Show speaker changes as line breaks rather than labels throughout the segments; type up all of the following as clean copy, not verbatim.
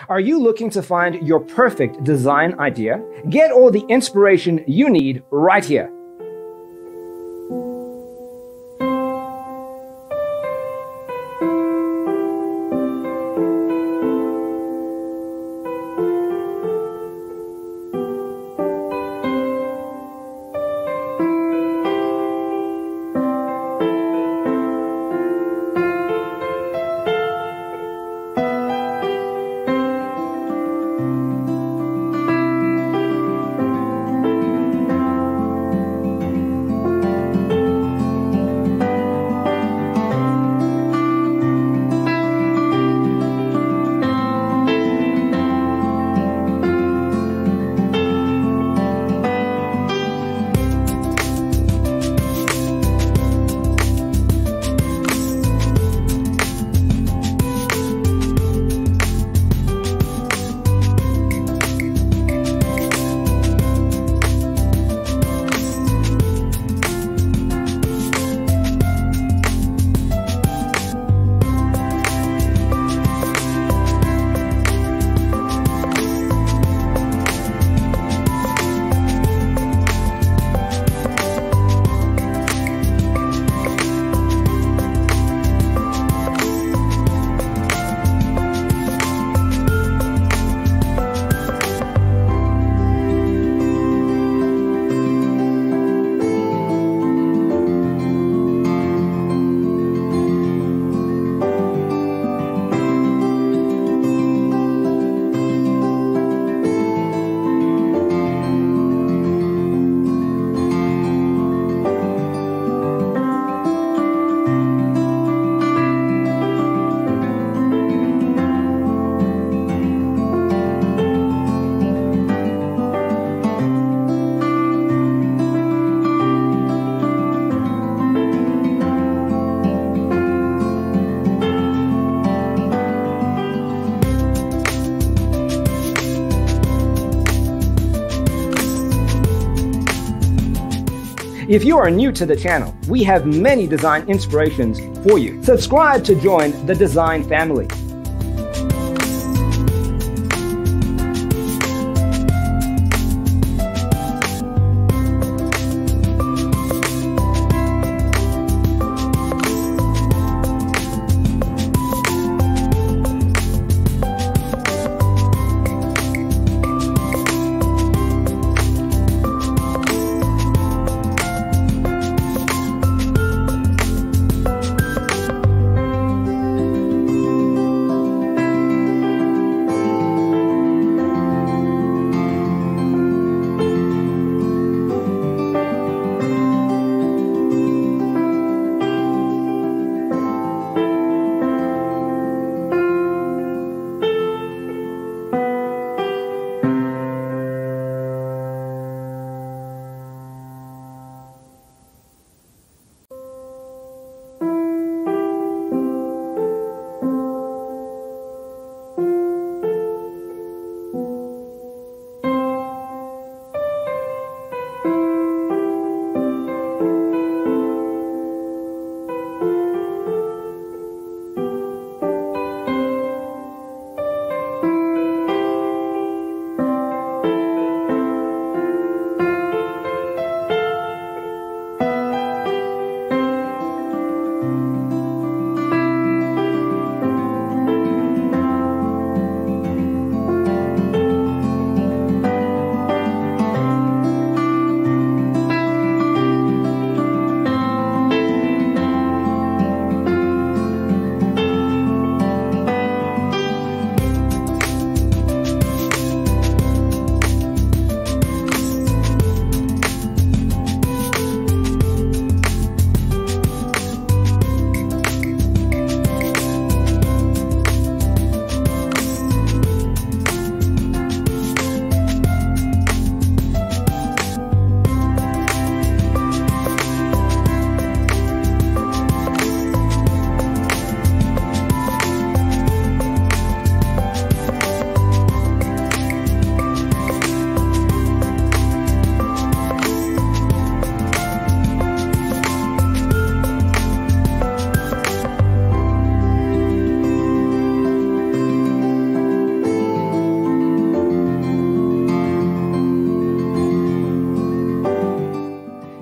Are you looking to find your perfect design idea? Get all the inspiration you need right here. If you are new to the channel, we have many design inspirations for you. Subscribe to join the design family.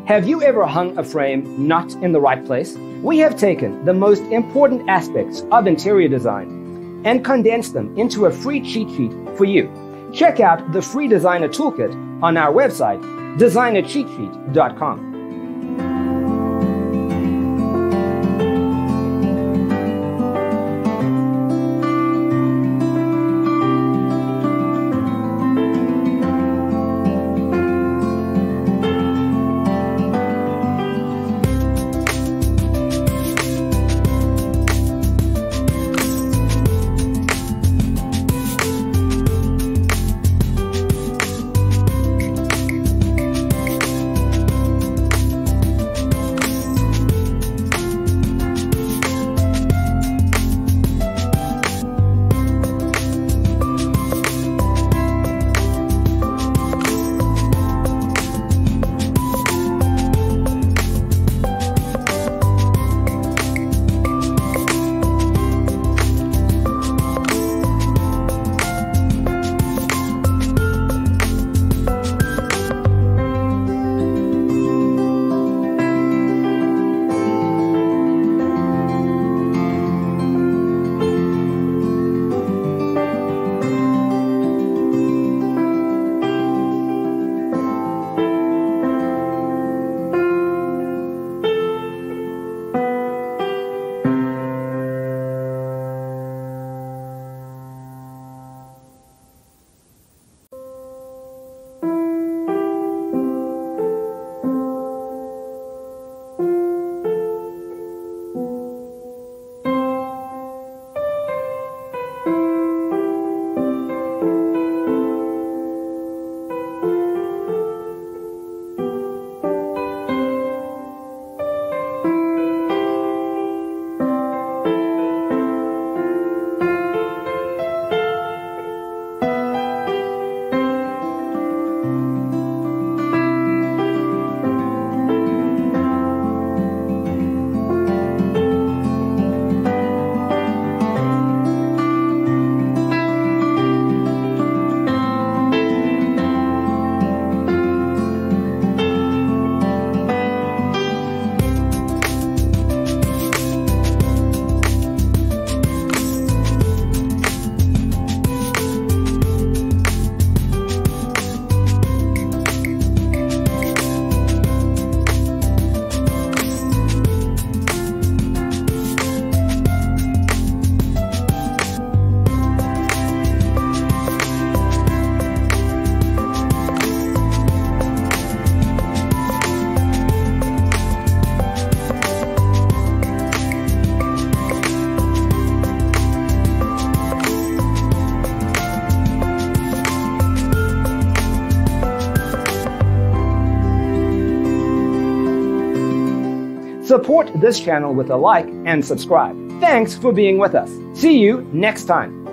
Have you ever hung a frame not in the right place? We have taken the most important aspects of interior design and condensed them into a free cheat sheet for you. Check out the free designer toolkit on our website, designercheatsheet.com. Support this channel with a like and subscribe. Thanks for being with us. See you next time.